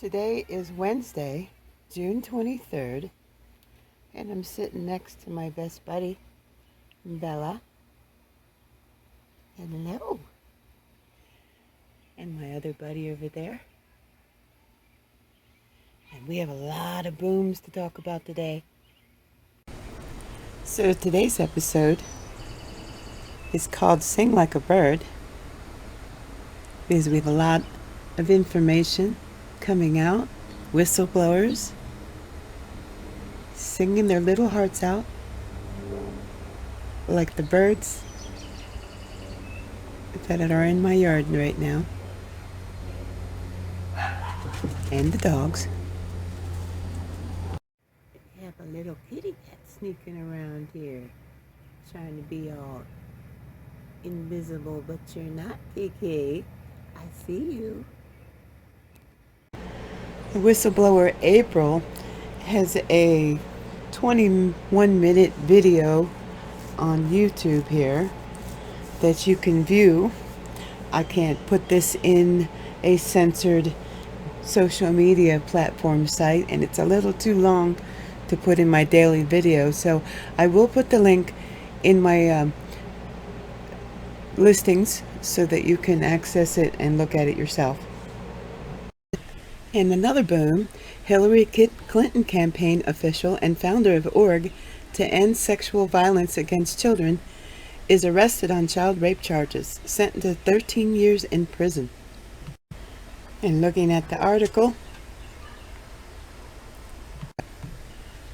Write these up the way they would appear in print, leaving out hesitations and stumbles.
Today is Wednesday, June 23rd, and I'm sitting next to my best buddy, Bella. Hello. And my other buddy over there. And we have a lot of booms to talk about today. So today's episode is called Sing Like a Bird, because we have a lot of information coming out, whistleblowers singing their little hearts out like the birds that are in my yard right now, and the dogs. I have a little kitty cat sneaking around here, trying to be all invisible, but you're not, Kiki. I see you. The whistleblower April has a 21-minute video on YouTube here that you can view. I can't put this in a censored social media platform site, and it's a little too long to put in my daily video, so I will put the link in my listings so that you can access it and look at it yourself. And another boom, Hillary Clinton campaign official and founder of org to end sexual violence against children is arrested on child rape charges, sentenced to 13 years in prison. And looking at the article,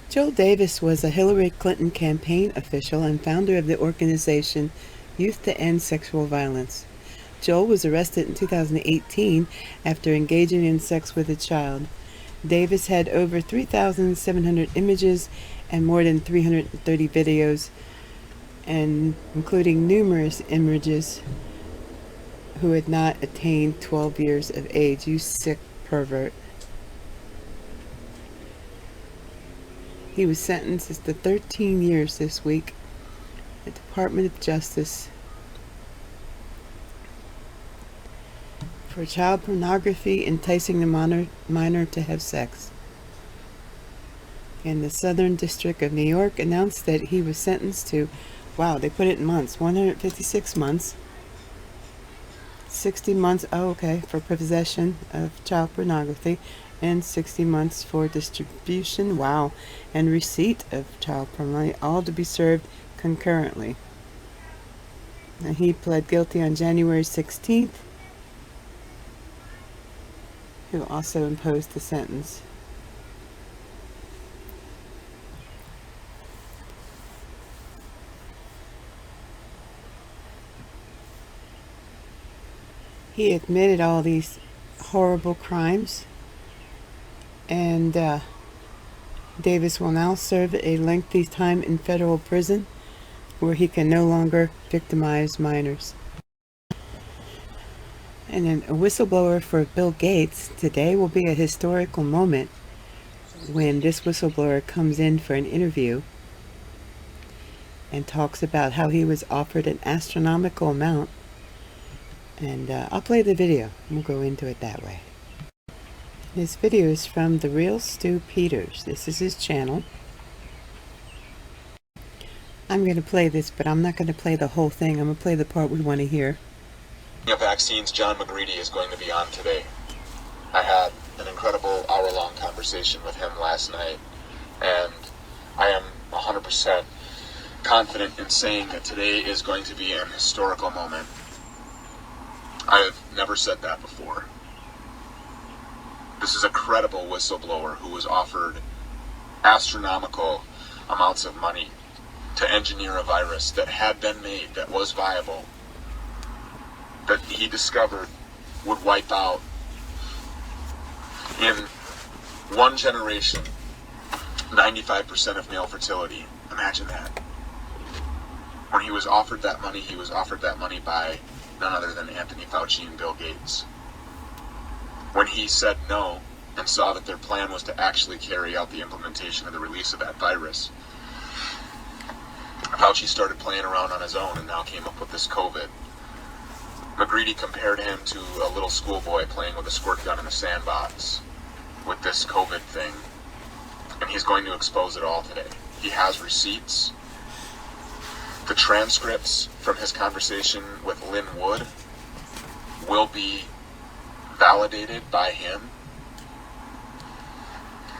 Joel Davis was a Hillary Clinton campaign official and founder of the organization Youth to End Sexual Violence. Joel was arrested in 2018 after engaging in sex with a child. Davis had over 3,700 images and more than 330 videos, and including numerous images, who had not attained 12 years of age. You sick pervert. He was sentenced to 13 years this week at the Department of Justice for child pornography, enticing a minor to have sex. And the Southern District of New York announced that he was sentenced to, wow, they put it in months, 156 months, 60 months, for possession of child pornography, and 60 months for distribution, wow, and receipt of child pornography, all to be served concurrently. And he pled guilty on January 16th, who also imposed the sentence. He admitted all these horrible crimes, and Davis will now serve a lengthy time in federal prison where he can no longer victimize minors. And then a whistleblower for Bill Gates. Today will be a historical moment when this whistleblower comes in for an interview and talks about how he was offered an astronomical amount. And I'll play the video. We'll go into it that way. This video is from The Real Stu Peters. This is his channel. I'm going to play this, but I'm not going to play the whole thing. I'm going to play the part we want to hear. Vaccines, John McGreedy is going to be on today. I had an incredible hour-long conversation with him last night, and I am 100% confident in saying that today is going to be an historical moment. I have never said that before. This is a credible whistleblower who was offered astronomical amounts of money to engineer a virus that had been made, that was viable, that he discovered would wipe out, in one generation, 95% of male fertility. Imagine that. When he was offered that money, he was offered that money by none other than Anthony Fauci and Bill Gates. When he said no and saw that their plan was to actually carry out the implementation of the release of that virus, Fauci started playing around on his own and now came up with this COVID. McGreedy compared him to a little schoolboy playing with a squirt gun in a sandbox. with this COVID thing, and he's going to expose it all today. He has receipts. The transcripts from his conversation with Lynn Wood will be validated by him.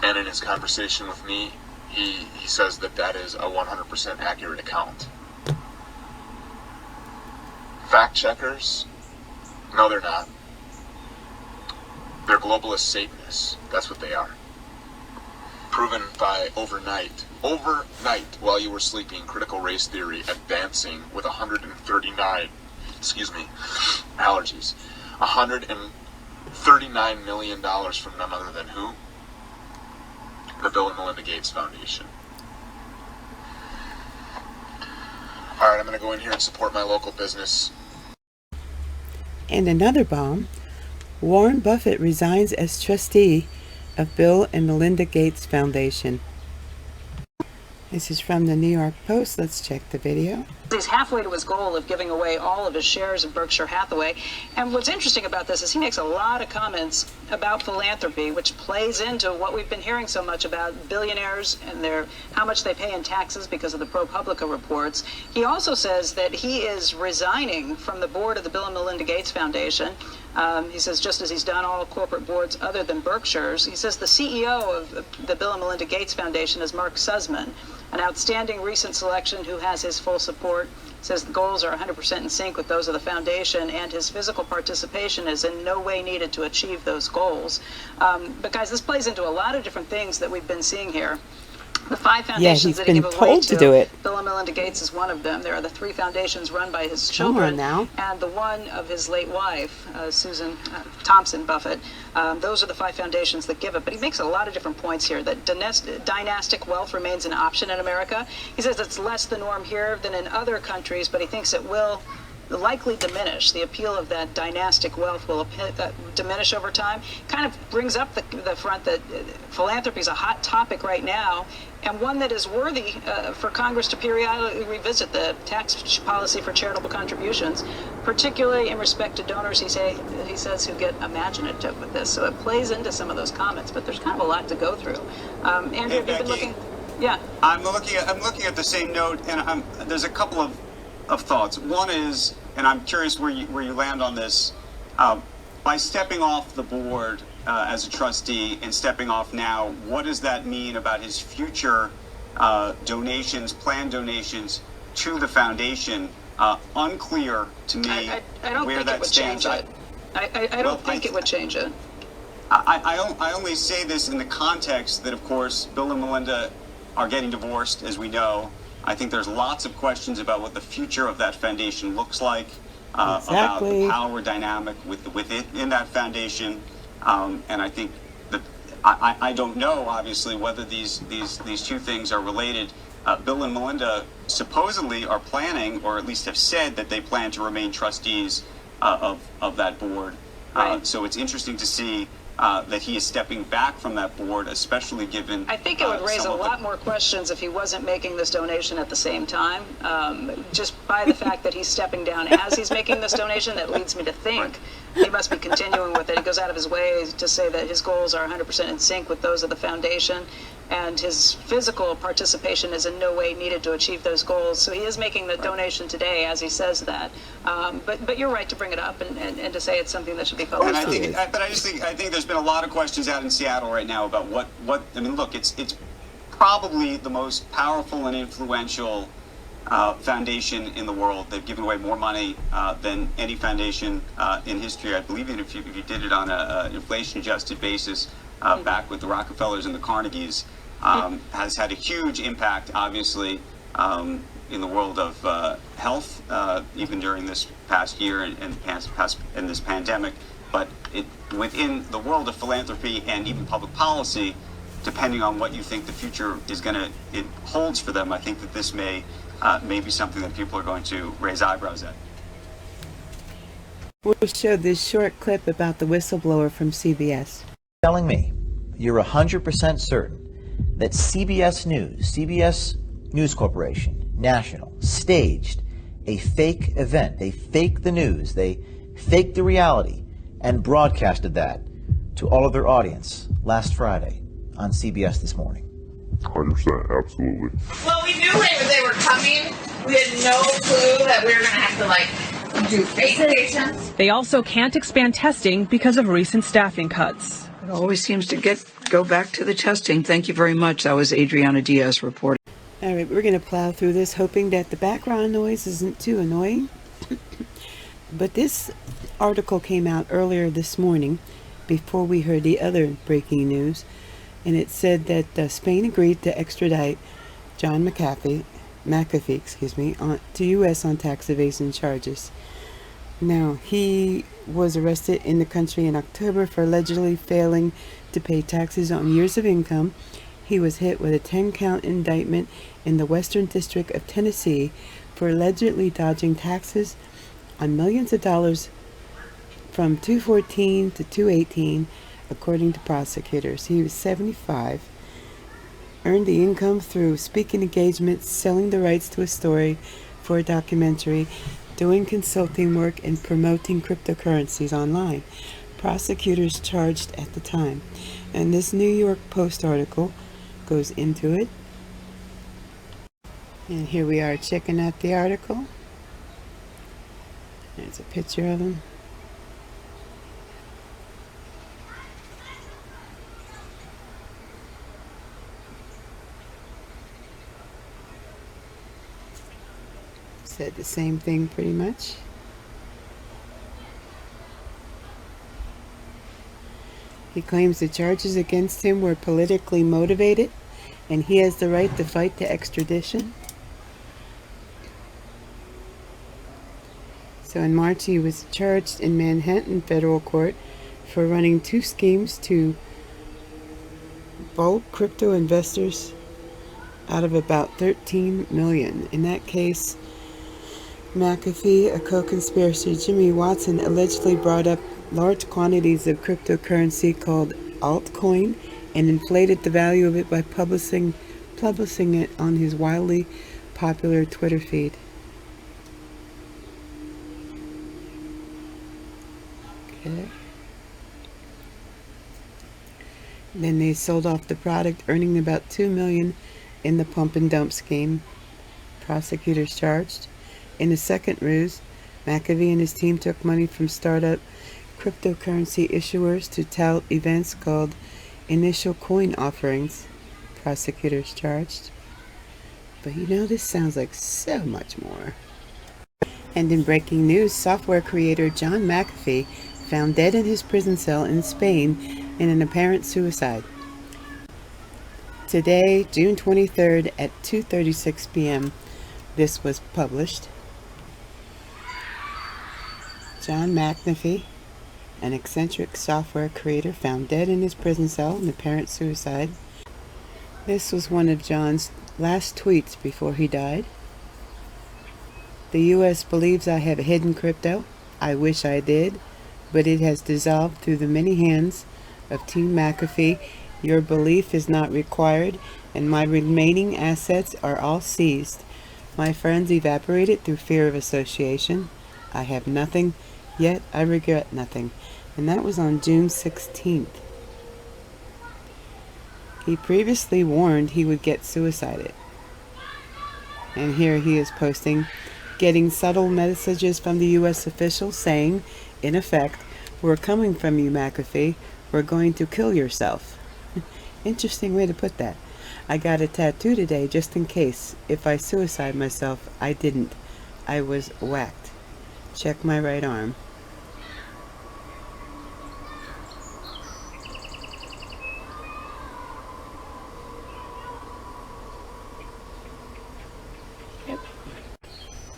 And in his conversation with me, he says that that is a 100% accurate account. Fact checkers? No, they're not. They're globalist Satanists. That's what they are. Proven by overnight, while you were sleeping, critical race theory advancing with 139, allergies, $139 million from none other than who? The Bill and Melinda Gates Foundation. All right, I'm going to go in here and support my local business. And another bomb. Warren Buffett resigns as trustee of Bill and Melinda Gates Foundation. This is from the New York Post. Let's check the video. He's halfway to his goal of giving away all of his shares of Berkshire Hathaway. And what's interesting about this is he makes a lot of comments about philanthropy, which plays into what we've been hearing so much about billionaires and how much they pay in taxes because of the ProPublica reports. He also says that he is resigning from the board of the Bill and Melinda Gates Foundation. He says just as he's done all corporate boards other than Berkshire's. He says the CEO of the Bill and Melinda Gates Foundation is Mark Sussman, an outstanding recent selection who has his full support. Says the goals are 100% in sync with those of the foundation, and his physical participation is in no way needed to achieve those goals. But guys, this plays into a lot of different things that we've been seeing here. The 5 foundations that he give away to do it. Bill and Melinda Gates is one of them. There are the 3 foundations run by his children now. and the one of his late wife, Susan Thompson Buffett. Those are the 5 foundations that give it. But he makes a lot of different points here. That dynastic wealth remains an option in America. He says it's less the norm here than in other countries, but he thinks it will likely diminish. The appeal of that dynastic wealth will diminish over time. Kind of brings up the front that philanthropy is a hot topic right now, and one that is worthy for Congress to periodically revisit the tax policy for charitable contributions, particularly in respect to donors, he says, who get imaginative with this. So it plays into some of those comments, but there's kind of a lot to go through. Andrew, have you been looking? Yeah. I'm looking at the same note, and there's a couple of thoughts. One is, and I'm curious where you land on this, by stepping off the board as a trustee and stepping off now, what does that mean about his future planned donations to the foundation? Unclear to me where that stands. I don't think it would change it. I only say this in the context that, of course, Bill and Melinda are getting divorced, as we know. I think there's lots of questions about what the future of that foundation looks like, about the power dynamic with it in that foundation, and I think that I don't know, obviously, whether these 2 things are related. Bill and Melinda supposedly are planning, or at least have said that they plan to remain trustees of that board. Right. So it's interesting to see that he is stepping back from that board, especially given... I think it would raise a lot more questions if he wasn't making this donation at the same time. Just by the fact that he's stepping down as he's making this donation, that leads me to think he must be continuing with it. He goes out of his way to say that his goals are 100% in sync with those of the foundation, and his physical participation is in no way needed to achieve those goals. So he is making the donation today as he says that. But you're right to bring it up and to say it's something that should be focused on. I think there's been a lot of questions out in Seattle right now about what I mean. Look, it's probably the most powerful and influential foundation in the world. They've given away more money than any foundation in history. I believe if you did it on an inflation-adjusted basis, back with the Rockefellers and the Carnegies, has had a huge impact, obviously, in the world of health, even during this past year and this pandemic. But within the world of philanthropy and even public policy, depending on what you think the future it holds for them, I think that this may be something that people are going to raise eyebrows at. We'll show this short clip about the whistleblower from CBS. Telling me you're 100% certain that CBS News Corporation, National, staged a fake event. They faked the news. They faked the reality and broadcasted that to all of their audience last Friday on CBS This Morning. 100%, absolutely. Well, we knew they were coming. We had no clue that we were going to have to, do fake patients. They also can't expand testing because of recent staffing cuts. It always seems to go back to the testing. Thank you very much. That was Adriana Diaz reporting. All right, we're going to plow through this, hoping that the background noise isn't too annoying. But this article came out earlier this morning, before we heard the other breaking news, and it said that Spain agreed to extradite John McAfee, to U.S. on tax evasion charges. Now, he was arrested in the country in October for allegedly failing to pay taxes on years of income. He was hit with a 10-count indictment in the Western District of Tennessee for allegedly dodging taxes on millions of dollars from 2014 to 2018, according to prosecutors. He was 75, earned the income through speaking engagements, selling the rights to a story for a documentary, doing consulting work, and promoting cryptocurrencies online. Prosecutors charged at the time. And this New York Post article goes into it. And here we are checking out the article. There's a picture of him. Said the same thing pretty much. He claims the charges against him were politically motivated and he has the right to fight the extradition. So in March he was charged in Manhattan federal court for running two schemes to bulk crypto investors out of about 13 million. In that case, McAfee, a co-conspirator, Jimmy Watson, allegedly brought up large quantities of cryptocurrency called altcoin and inflated the value of it by publishing it on his wildly popular Twitter feed. Okay. Then they sold off the product, earning about $2 million in the pump and dump scheme. Prosecutors charged. In the second ruse, McAfee and his team took money from startup cryptocurrency issuers to tout events called initial coin offerings. Prosecutors charged. But you know, this sounds like so much more. And in breaking news, software creator John McAfee found dead in his prison cell in Spain in an apparent suicide. Today, June 23rd at 2:36 p.m., this was published. John McAfee, an eccentric software creator, found dead in his prison cell in apparent suicide. This was one of John's last tweets before he died. The U.S. believes I have hidden crypto. I wish I did, but it has dissolved through the many hands of Team McAfee. Your belief is not required, and my remaining assets are all seized. My friends evaporated through fear of association. I have nothing, yet I regret nothing. And that was on June 16th. He previously warned he would get suicided. And here he is posting, getting subtle messages from the U.S. officials saying, in effect, we're coming from you, McAfee. We're going to kill yourself. Interesting way to put that. I got a tattoo today just in case. If I suicide myself, I didn't. I was whacked. Check my right arm.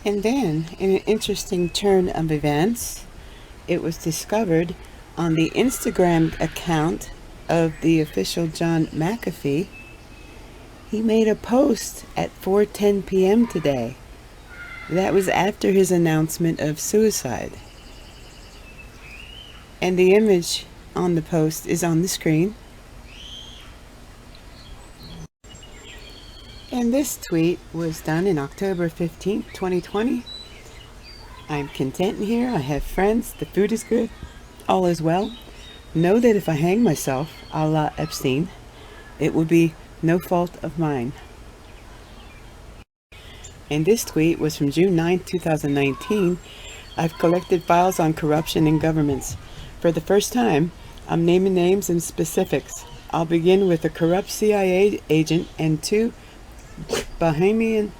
And then, in an interesting turn of events, it was discovered on the Instagram account of the official John McAfee. He made a post at 4:10 p.m. today. That was after his announcement of suicide. And the image on the post is on the screen. And this tweet was done in October 15th, 2020. I'm content in here. I have friends. The food is good. All is well. Know that if I hang myself, a la Epstein, it would be no fault of mine. And this tweet was from June 9, 2019. I've collected files on corruption in governments. For the first time, I'm naming names and specifics. I'll begin with a corrupt CIA agent and 2 Bahamian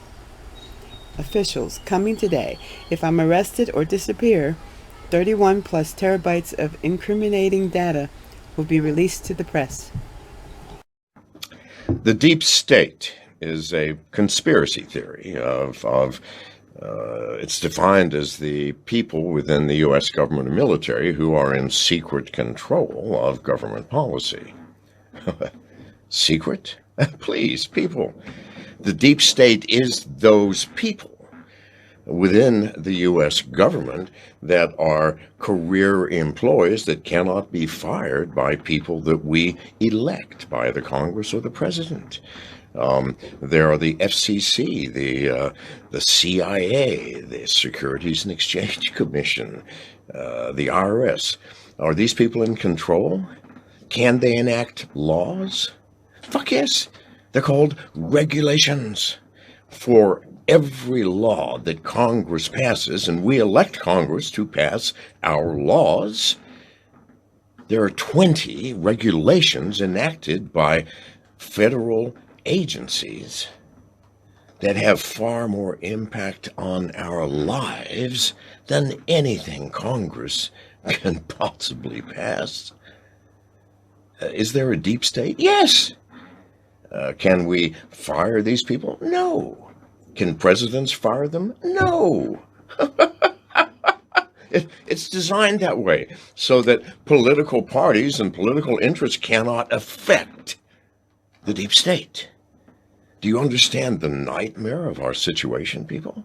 officials coming today. If I'm arrested or disappear, 31 plus terabytes of incriminating data will be released to the press. The deep state is a conspiracy theory it's defined as the people within the U.S. government and military who are in secret control of government policy. Secret? Please, people. The deep state is those people within the U.S. government that are career employees that cannot be fired by people that we elect by the Congress or the President. There are the FCC, the CIA, the Securities and Exchange Commission, the IRS. Are these people in control? Can they enact laws? Fuck yes. They're called regulations. For every law that Congress passes, and we elect Congress to pass our laws, there are 20 regulations enacted by federal agencies that have far more impact on our lives than anything Congress can possibly pass. Is there a deep state? Yes. Can we fire these people? No. Can presidents fire them? No. It's designed that way so that political parties and political interests cannot affect the deep state. Do you understand the nightmare of our situation, people?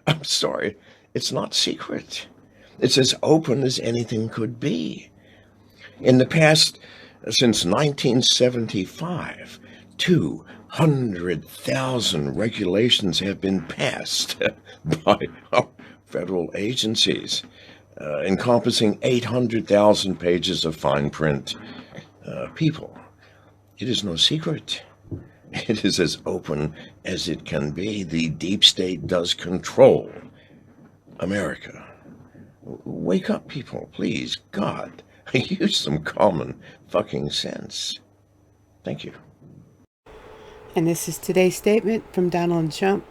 I'm sorry. It's not secret. It's as open as anything could be. In the past, since 1975, 200,000 regulations have been passed by our federal agencies, encompassing 800,000 pages of fine print. People, it is no secret. It is as open as it can be. The deep state does control America. Wake up, people, please. God, use some common fucking sense. Thank you. And this is today's statement from Donald Trump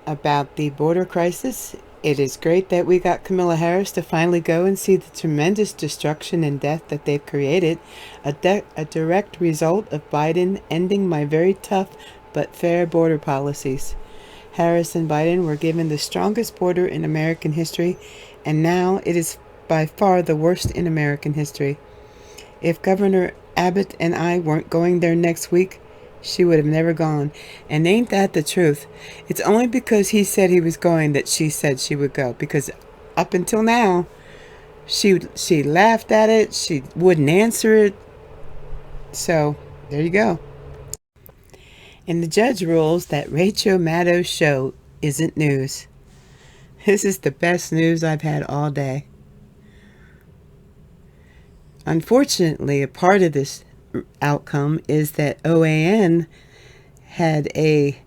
about the border crisis. It is great that we got Kamala Harris to finally go and see the tremendous destruction and death that they've created, a direct result of Biden ending my very tough but fair border policies. Harris and Biden were given the strongest border in American history, and now it is by far the worst in American history. If Governor Abbott and I weren't going there next week, she would have never gone. And ain't that the truth? It's only because he said he was going that she said she would go. Because up until now, she laughed at it. She wouldn't answer it. So, there you go. And the judge rules that Rachel Maddow's show isn't news. This is the best news I've had all day. Unfortunately, a part of this outcome is that OAN had a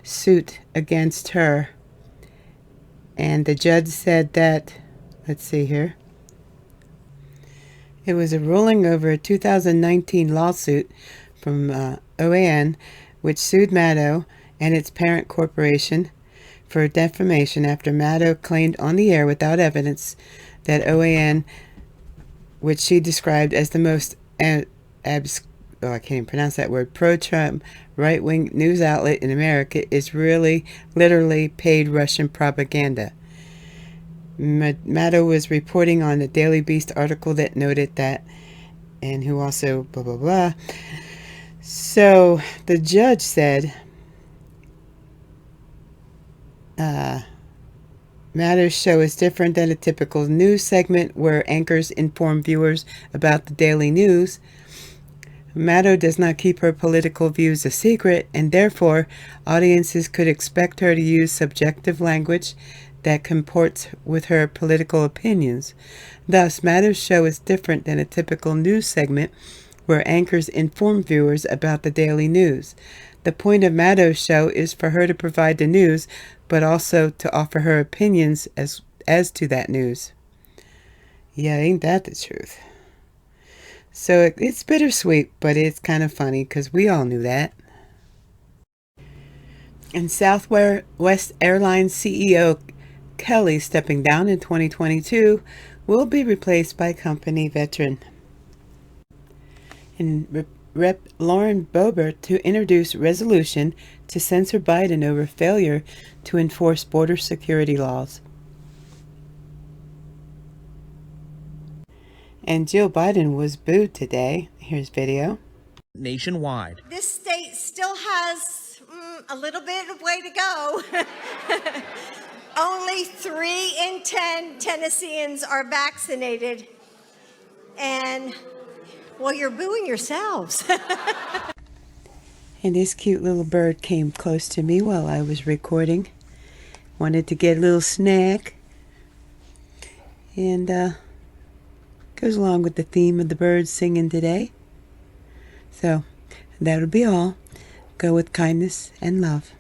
suit against her, and the judge said that, let's see here, it was a ruling over a 2019 lawsuit from OAN, which sued Maddow and its parent corporation for defamation after Maddow claimed on the air without evidence that OAN, which she described as the most I can't even pronounce that word, pro-Trump right-wing news outlet in America, is really, literally paid Russian propaganda. Maddow was reporting on the Daily Beast article that noted that, and who also blah, blah, blah. So the judge said, Maddow's show is different than a typical news segment where anchors inform viewers about the daily news. Maddow does not keep her political views a secret, and therefore audiences could expect her to use subjective language that comports with her political opinions. Thus, Maddow's show is different than a typical news segment where anchors inform viewers about the daily news. The point of Maddow's show is for her to provide the news, but also to offer her opinions as to that news. Yeah, ain't that the truth? So it's bittersweet, but it's kind of funny because we all knew that. And Southwest Airlines CEO Kelly, stepping down in 2022, will be replaced by company veteran. And Rep. Lauren Boebert to introduce resolution to censor Biden over failure to enforce border security laws. And Joe Biden was booed today. Here's video. Nationwide. This state still has a little bit of way to go. Only 3 in 10 Tennesseans are vaccinated. And, well, you're booing yourselves. And this cute little bird came close to me while I was recording. Wanted to get a little snack. And goes along with the theme of the birds singing today. So that'll be all. Go with kindness and love.